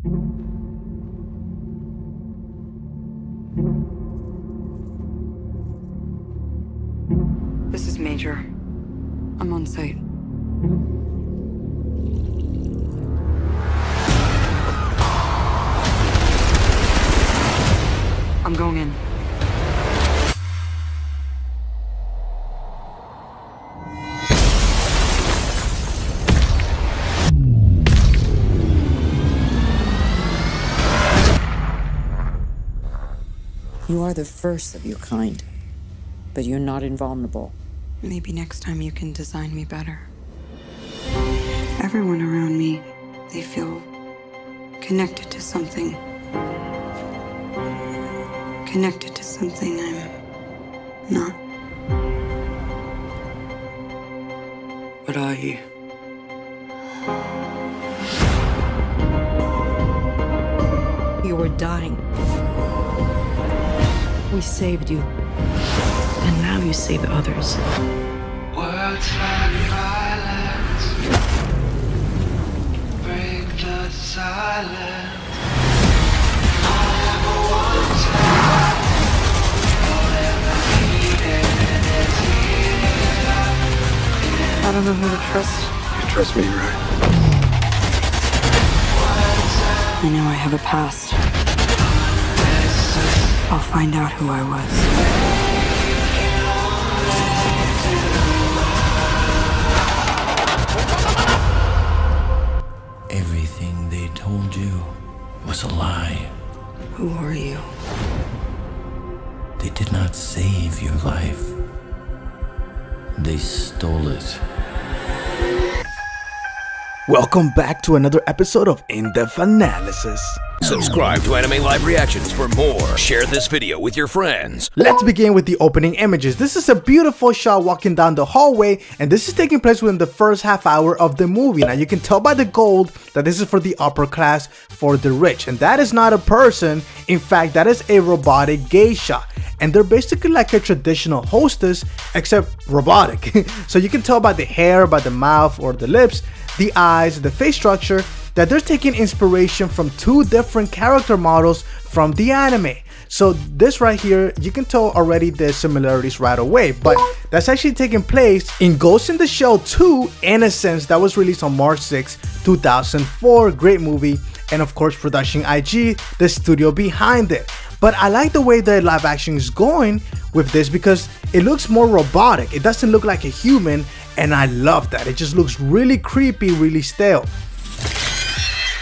This is Major. I'm on site. I'm going in. You are the first of your kind, but you're not invulnerable. Maybe next time you can design me better. Everyone around me, they feel connected to something. Connected to something I'm not. What are you? You were dying. We saved you. And now you save others. Words like violence break the silence. I don't know who to trust. You trust me, right? I know I have a past. I'll find out who I was. Everything they told you was a lie. Who are you? They did not save your life. They stole it. Welcome back to another episode of In-Depth Analysis. Subscribe to Anime Live Reactions for more. Share this video with your friends. Let's begin with the opening images. This is a beautiful shot walking down the hallway, and this is taking place within the first half hour of the movie. Now you can tell by the gold that this is for the upper class, for the rich, and that is not a person. In fact, that is a robotic geisha, and they're basically like a traditional hostess except robotic. So you can tell by the hair, by the mouth or the lips, the eyes, the face structure, that they're taking inspiration from two different character models from the anime. So this right here, you can tell already the similarities right away, but that's actually taking place in Ghost in the Shell 2 Innocence, that was released on March 6, 2004. Great movie, and of course Production IG, the studio behind it. But I like the way the live action is going with this because it looks more robotic. It doesn't look like a human, and I love that. It just looks really creepy, really stale.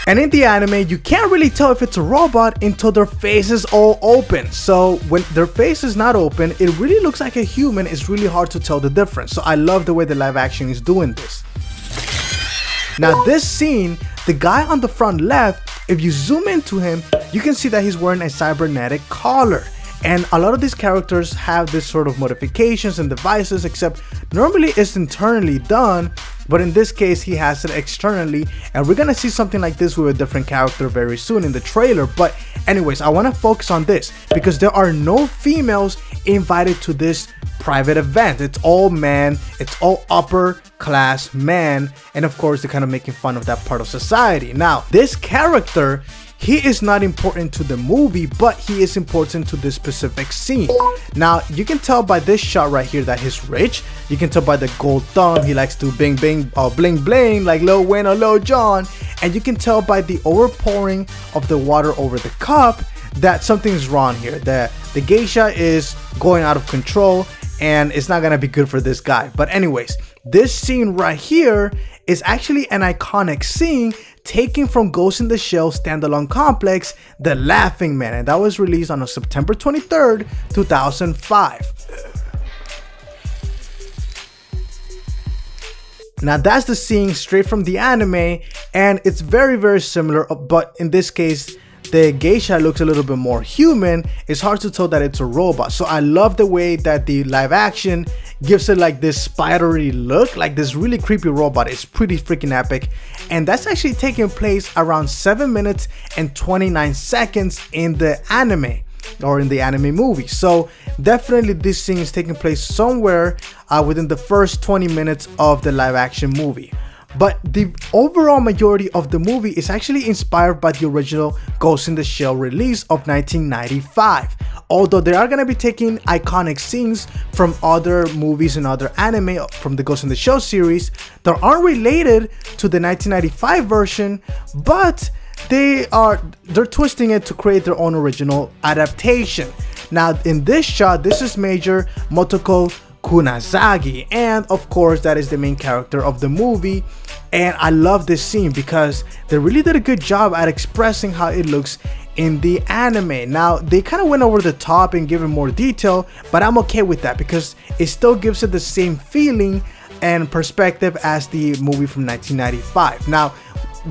And in the anime, you can't really tell if it's a robot until their face is all open. So when their face is not open, it really looks like a human. It's really hard to tell the difference. So I love the way the live action is doing this. Now this scene, the guy on the front left, if you zoom into him, you can see that he's wearing a cybernetic collar. And a lot of these characters have this sort of modifications and devices, except normally it's internally done, but in this case he has it externally, and we're gonna see something like this with a different character very soon in the trailer. But anyways, I want to focus on this because there are no females invited to this private event. It's all men, it's all upper class men, and of course they're kind of making fun of that part of society. Now this character, he is not important to the movie, but he is important to this specific scene. Now, you can tell by this shot right here that he's rich. You can tell by the gold thumb. He likes to bing bing or bling bling like Lil Wayne or Lil Jon. And you can tell by the overpouring of the water over the cup that something's wrong here. The geisha is going out of control, and it's not gonna be good for this guy. But anyways, this scene right here is actually an iconic scene taken from Ghost in the Shell standalone complex, The Laughing Man, and that was released on September 23rd, 2005. Now that's the scene straight from the anime, and it's very similar, but in this case the geisha looks a little bit more human. It's hard to tell that it's a robot. So I love the way that the live action gives it like this spidery look, like this really creepy robot. It's pretty freaking epic, and that's actually taking place around 7 minutes and 29 seconds in the anime, or in the anime movie. So definitely this scene is taking place somewhere within the first 20 minutes of the live action movie. but the overall majority of the movie is actually inspired by the original Ghost in the Shell release of 1995. Although they are going to be taking iconic scenes from other movies and other anime from the Ghost in the Shell series that aren't related to the 1995 version, but they're twisting it to create their own original adaptation. Now in this shot, this is Major Motoko Kusanagi, and of course that is the main character of the movie. And I love this scene because they really did a good job at expressing how it looks in the anime. Now they kind of went over the top and gave it more detail, but I'm okay with that because it still gives it the same feeling and perspective as the movie from 1995. Now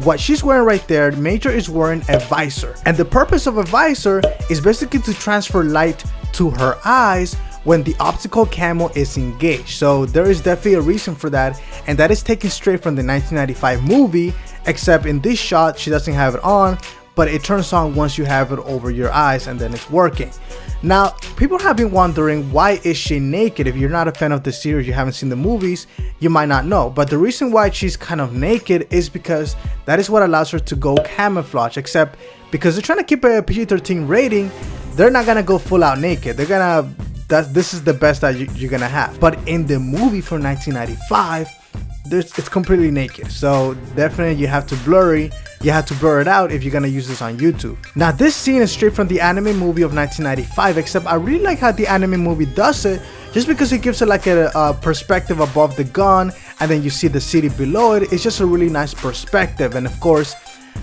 what she's wearing right there, Major is wearing a visor, and the purpose of a visor is basically to transfer light to her eyes when the optical camo is engaged. So there is definitely a reason for that, and that is taken straight from the 1995 movie, except in this shot she doesn't have it on, but it turns on once you have it over your eyes and then it's working. Now people have been wondering, why is she naked? If you're not a fan of the series, you haven't seen the movies, you might not know, but the reason why she's kind of naked is because that is what allows her to go camouflage, except because they're trying to keep a PG-13 rating, they're not gonna go full out naked. They're gonna, this is the best that you're gonna have. But in the movie from 1995, it's completely naked, so definitely you have to blur it out if you're gonna use this on YouTube. Now this scene is straight from the anime movie of 1995, except I really like how the anime movie does it, just because it gives it like a perspective above the gun, and then you see the city below it. It's just a really nice perspective. And of course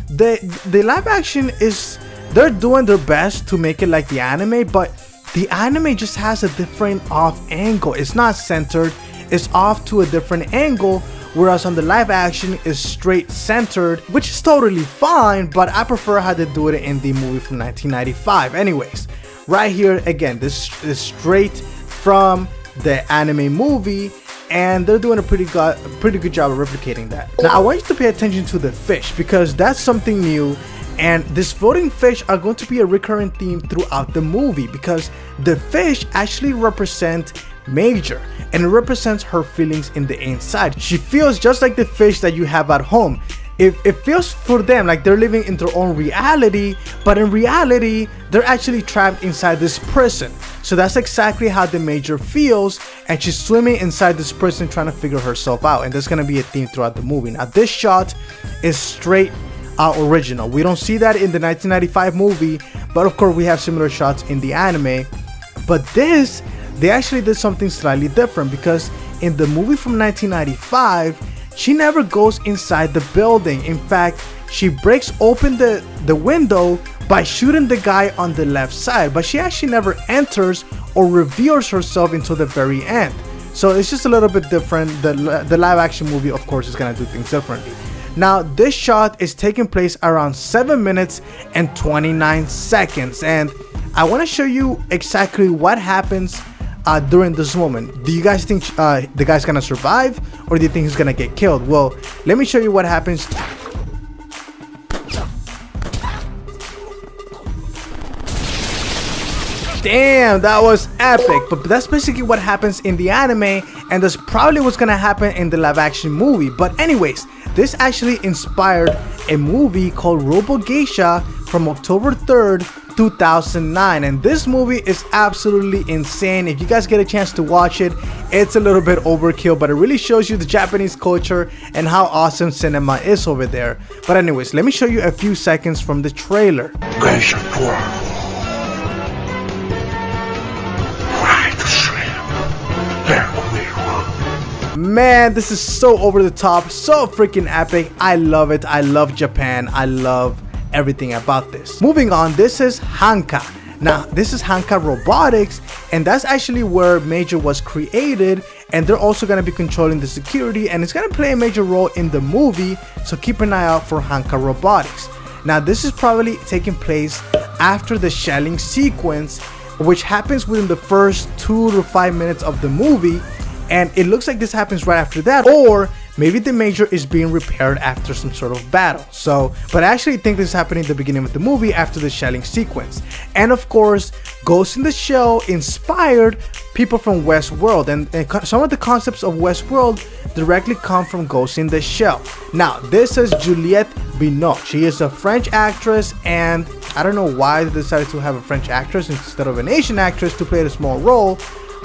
the live action is, they're doing their best to make it like the anime, but the anime just has a different off angle. It's not centered, it's off to a different angle, whereas on the live action is straight centered, which is totally fine, but I prefer how they do it in the movie from 1995. Anyways, right here again, this is straight from the anime movie, and they're doing a pretty good job of replicating that. Now I want you to pay attention to the fish, because that's something new, and these floating fish are going to be a recurring theme throughout the movie, because the fish actually represent Major, and it represents her feelings in the inside. She feels just like the fish that you have at home. It feels for them like they're living in their own reality, but in reality they're actually trapped inside this prison. So that's exactly how the Major feels, and she's swimming inside this prison trying to figure herself out, and there's gonna be a theme throughout the movie. Now this shot is straight original. We don't see that in the 1995 movie, but of course we have similar shots in the anime. But this, they actually did something slightly different, because in the movie from 1995 she never goes inside the building. In fact, she breaks open the window by shooting the guy on the left side, but she actually never enters or reveals herself until the very end. So it's just a little bit different. The live action movie of course is gonna do things differently. Now this shot is taking place around 7 minutes and 29 seconds, and I want to show you exactly what happens during this moment. Do you guys think the guy's gonna survive, or do you think he's gonna get killed? Well, let me show you what happens. Damn, that was epic. But that's basically what happens in the anime, and that's probably what's gonna happen in the live action movie. But anyways, this actually inspired a movie called Geisha from October 3rd 2009, and this movie is absolutely insane. If you guys get a chance to watch it, it's a little bit overkill, but it really shows you the Japanese culture and how awesome cinema is over there. But anyways, let me show you a few seconds from the trailer. Geisha form. Man, this is so over the top, so freaking epic. I love it. I love Japan. I love everything about this. Moving on, this is Hanka. Now this is Hanka Robotics, and that's actually where Major was created, and they're also going to be controlling the security, and it's going to play a major role in the movie, so keep an eye out for Hanka Robotics. Now this is probably taking place after the shelling sequence, which happens within the first 2 to 5 minutes of the movie, and it looks like this happens right after that, or maybe the Major is being repaired after some sort of battle. So, but I actually think this is happening at the beginning of the movie after the shelling sequence. And of course, Ghost in the Shell inspired people from Westworld, and some of the concepts of Westworld directly come from Ghost in the Shell. Now, this is Juliette Binoche. She is a French actress, and I don't know why they decided to have a French actress instead of an Asian actress to play a small role.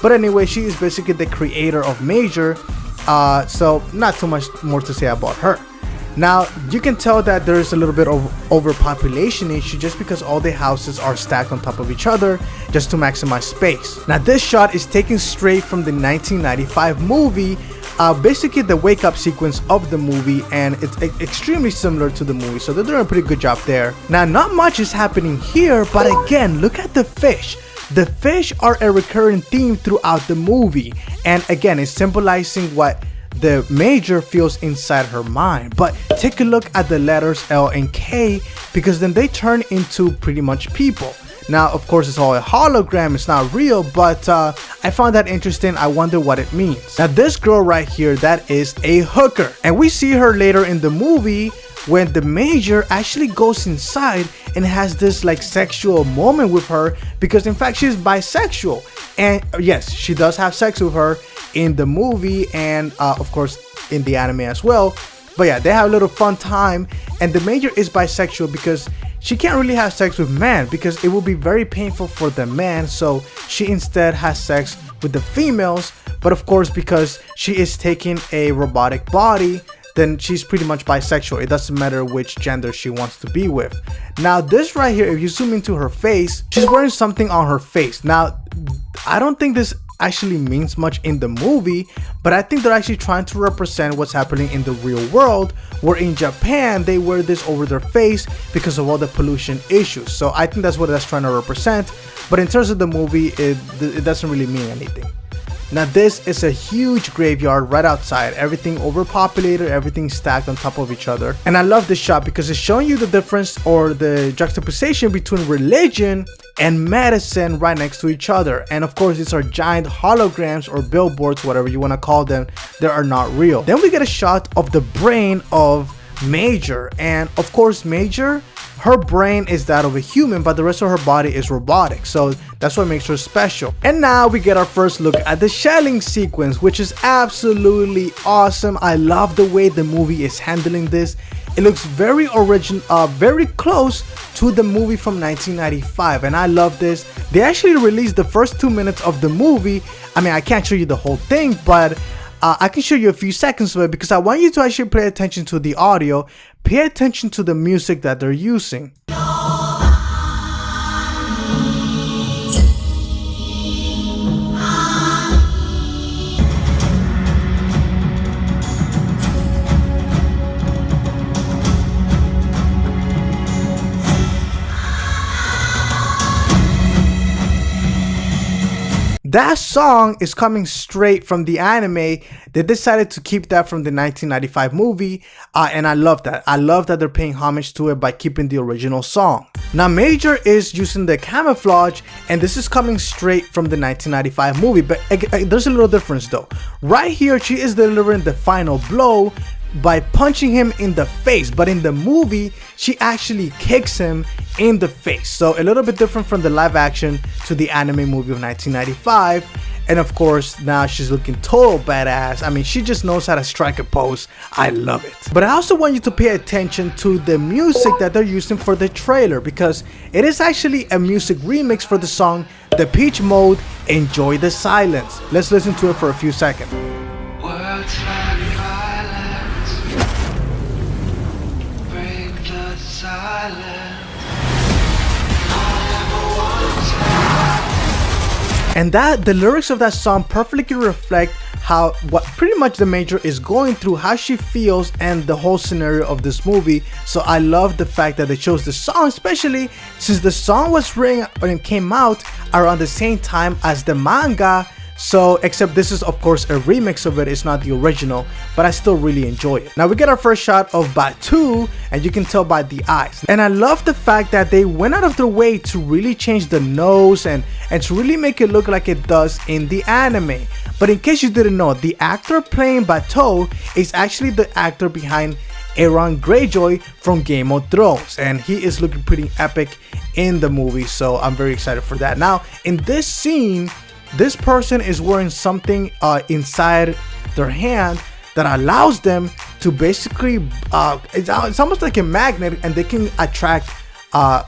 But anyway, she is basically the creator of Major, so not too much more to say about her. Now, you can tell that there's a little bit of overpopulation issue just because all the houses are stacked on top of each other just to maximize space. Now, this shot is taken straight from the 1995 movie, basically the wake up sequence of the movie, and it's extremely similar to the movie, so they're doing a pretty good job there. Now, not much is happening here, but again, look at the fish. The fish are a recurring theme throughout the movie, and again, it's symbolizing what the Major feels inside her mind. But take a look at the letters L and K, because then they turn into pretty much people. Now, of course, it's all a hologram, it's not real, but I found that interesting. I wonder what it means. Now, this girl right here, that is a hooker, and we see her later in the movie when the Major actually goes inside and has this like sexual moment with her, because in fact she's bisexual, and yes, she does have sex with her in the movie, and of course in the anime as well. But yeah, they have a little fun time, and the Major is bisexual because she can't really have sex with men because it will be very painful for the man, so she instead has sex with the females. But of course, because she is taking a robotic body, then she's pretty much bisexual. It doesn't matter which gender she wants to be with. Now, this right here, if you zoom into her face, she's wearing something on her face. Now, I don't think this actually means much in the movie, but I think they're actually trying to represent what's happening in the real world, where in Japan they wear this over their face because of all the pollution issues. So I think that's what that's trying to represent, but in terms of the movie, it doesn't really mean anything. Now, this is a huge graveyard right outside, everything overpopulated, everything stacked on top of each other. And I love this shot because it's showing you the difference or the juxtaposition between religion and medicine right next to each other. And of course, these are giant holograms or billboards, whatever you want to call them, that are not real. Then we get a shot of the brain of Major, and of course Major, her brain is that of a human, but the rest of her body is robotic, so that's what makes her special. And now we get our first look at the shelling sequence, which is absolutely awesome. I love the way the movie is handling this. It looks very original, very close to the movie from 1995, and I love this. They actually released the first 2 minutes of the movie. I mean, I can't show you the whole thing, but I can show you a few seconds of it because I want you to actually pay attention to the audio, pay attention to the music that they're using. That song is coming straight from the anime. They decided to keep that from the 1995 movie, and I love that. I love that they're paying homage to it by keeping the original song. Now, Major is using the camouflage, and this is coming straight from the 1995 movie, but there's a little difference though. Right here, she is delivering the final blow by punching him in the face, but in the movie she actually kicks him in the face. So a little bit different from the live action to the anime movie of 1995. And of course, now she's looking total badass. I mean, she just knows how to strike a pose. I love it. But I also want you to pay attention to the music that they're using for the trailer, because it is actually a music remix for the song The Peach Mode, Enjoy the Silence. Let's listen to it for a few seconds. Words like violence break the silence. And that the lyrics of that song perfectly reflect what pretty much the Major is going through, how she feels, and the whole scenario of this movie. So I love the fact that they chose the song, especially since the song was written when it came out around the same time as the manga. So, except this is of course a remix of it, it's not the original, but I still really enjoy it. Now we get our first shot of Batou, and you can tell by the eyes. And I love the fact that they went out of their way to really change the nose and to really make it look like it does in the anime. But in case you didn't know, the actor playing Batou is actually the actor behind Euron Greyjoy from Game of Thrones, and he is looking pretty epic in the movie, so I'm very excited for that. Now, in this scene, this person is wearing something inside their hand that allows them to basically, it's almost like a magnet, and they can attract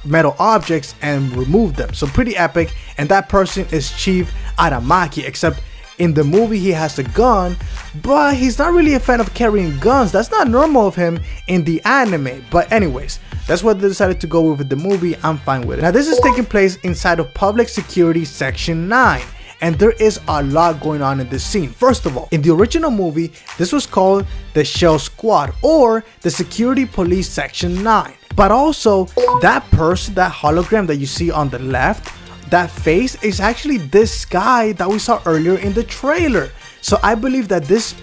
metal objects and remove them. So pretty epic. And that person is Chief Aramaki, except in the movie he has a gun, but he's not really a fan of carrying guns. That's not normal of him in the anime. But anyways, that's what they decided to go with the movie. I'm fine with it. Now this is taking place inside of Public Security Section 9. And there is a lot going on in this scene. First of all, in the original movie, this was called the Shell Squad or the Security Police Section 9. But also, that person, that hologram that you see on the left, that face is actually this guy that we saw earlier in the trailer. So I believe that this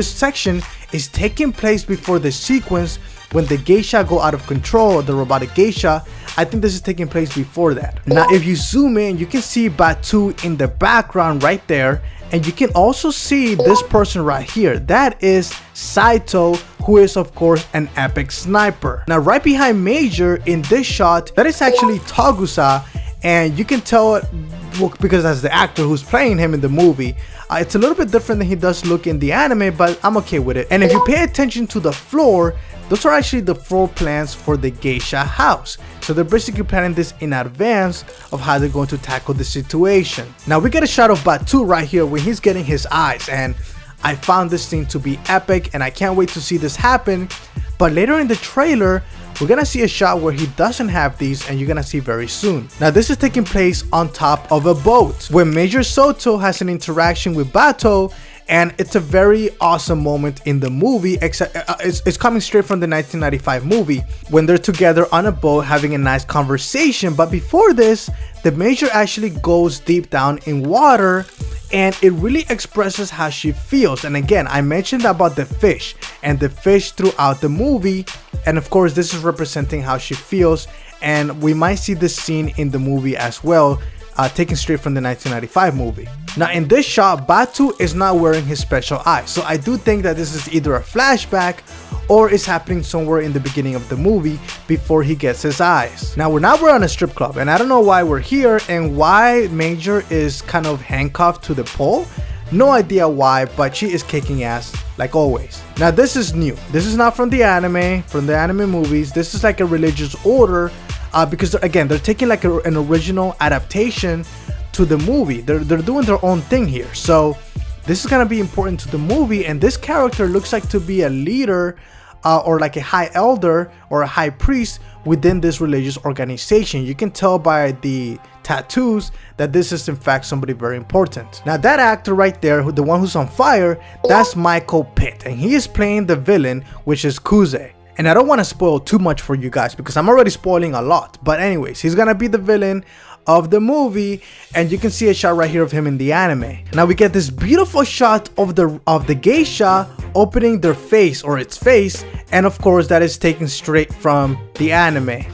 section is taking place before the sequence when the geisha go out of control, the robotic geisha. I think this is taking place before that. Now, if you zoom in, you can see Batou in the background right there. And you can also see this person right here. That is Saito, who is of course an epic sniper. Now, right behind Major in this shot, that is actually Togusa. And you can tell because that's the actor who's playing him in the movie. It's a little bit different than he does look in the anime, but I'm okay with it. And if you pay attention to the floor, those are actually the floor plans for the geisha house. So they're basically planning this in advance of how they're going to tackle the situation. Now we get a shot of Batou right here when he's getting his eyes, and I found this scene to be epic and I can't wait to see this happen. But later in the trailer, we're gonna see a shot where he doesn't have these, and you're gonna see very soon. Now this is taking place on top of a boat when Major Saito has an interaction with Batou, and it's a very awesome moment in the movie. Except it's coming straight from the 1995 movie when they're together on a boat having a nice conversation. But before this, the Major actually goes deep down in water, and it really expresses how she feels. And again, I mentioned about the fish and the fish throughout the movie, and of course this is representing how she feels, and we might see this scene in the movie as well, taken straight from the 1995 movie. Now in this shot, Batou is not wearing his special eyes, so I do think that this is either a flashback or is happening somewhere in the beginning of the movie before he gets his eyes. Now we're on a strip club, and I don't know why we're here and why Major is kind of handcuffed to the pole. No idea why, but she is kicking ass like always. Now this is new. This is not from the anime movies. This is like a religious order, because again, they're taking like an original adaptation to the movie. They're doing their own thing here. So this is gonna be important to the movie, and this character looks like to be a leader or like a high elder or a high priest within this religious organization. You can tell by the tattoos that this is in fact somebody very important. Now that actor right there, the one who's on fire, that's Michael Pitt, and he is playing the villain, which is Kuze. And I don't want to spoil too much for you guys because I'm already spoiling a lot. But anyways, he's gonna be the villain of the movie, and you can see a shot right here of him in the anime. Now we get this beautiful shot of the geisha opening their face, or its face, and of course that is taken straight from the anime.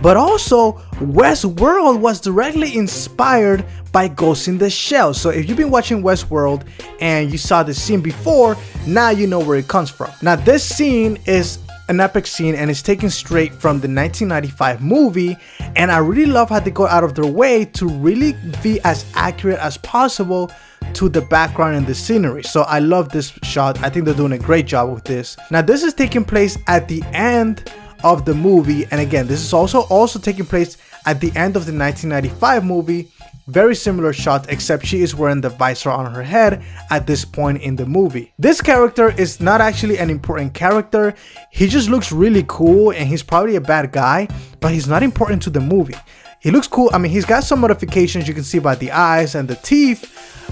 But also, Westworld was directly inspired by Ghost in the Shell. So if you've been watching Westworld and you saw this scene before, now you know where it comes from. Now this scene is an epic scene, and it's taken straight from the 1995 movie, and I really love how they go out of their way to really be as accurate as possible to the background and the scenery. So I love this shot. I think they're doing a great job with this. Now this is taking place at the end of the movie, and again, this is also taking place at the end of the 1995 movie. Very similar shot, except she is wearing the visor on her head at this point in the movie. This character is not actually an important character. He just looks really cool, and he's probably a bad guy, but he's not important to the movie. He looks cool. I mean, he's got some modifications you can see by the eyes and the teeth,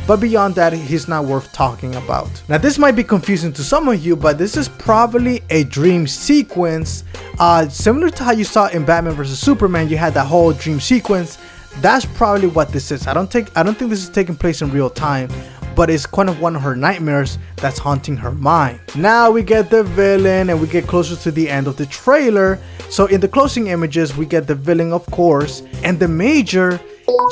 but beyond that, he's not worth talking about. Now this might be confusing to some of you, but this is probably a dream sequence, similar to how you saw in Batman vs Superman. You had that whole dream sequence. That's probably what this is. I don't think this is taking place in real time, but it's kind of one of her nightmares that's haunting her mind. Now we get the villain, and we get closer to the end of the trailer. So in the closing images, we get the villain, of course, and the Major.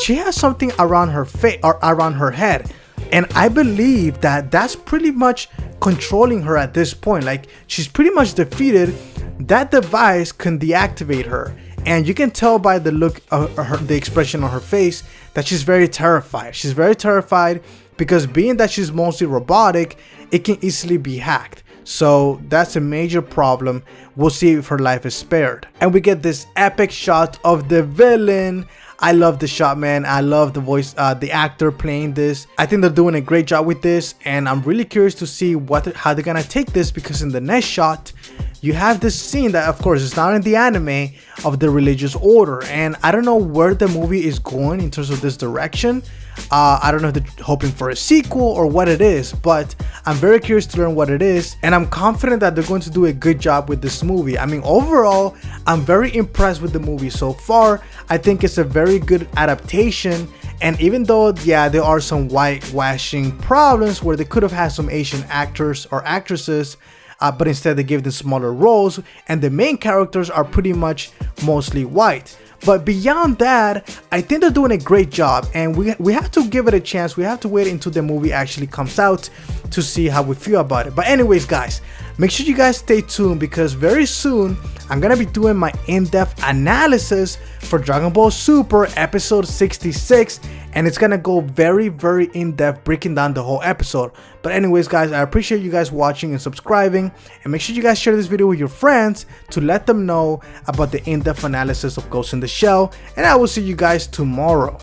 She has something around her face or around her head. And I believe that that's pretty much controlling her at this point. Like, she's pretty much defeated. That device can deactivate her. And you can tell by the look of her, the expression on her face, that she's very terrified. She's very terrified because being that she's mostly robotic, it can easily be hacked. So that's a major problem. We'll see if her life is spared. And we get this epic shot of the villain. I love the shot, man. I love the voice, the actor playing this. I think they're doing a great job with this, and I'm really curious to see how they're gonna take this, because in the next shot, you have this scene that, of course, is not in the anime, of the religious order, and I don't know where the movie is going in terms of this direction. I don't know if they're hoping for a sequel or what it is, but I'm very curious to learn what it is, and I'm confident that they're going to do a good job with this movie. I mean, overall, I'm very impressed with the movie so far. I think it's a very good adaptation, and even though, yeah, there are some whitewashing problems where they could have had some Asian actors or actresses, but instead they gave them smaller roles, and the main characters are pretty much mostly white. But beyond that, I think they're doing a great job, and we have to give it a chance. We have to wait until the movie actually comes out to see how we feel about it. But anyways, guys, make sure you guys stay tuned, because very soon I'm gonna be doing my in-depth analysis for Dragon Ball Super episode 66, and it's gonna go very in-depth, breaking down the whole episode. But anyways, guys, I appreciate you guys watching and subscribing, and make sure you guys share this video with your friends to let them know about the in-depth analysis of Ghost in the Shell, and I will see you guys tomorrow.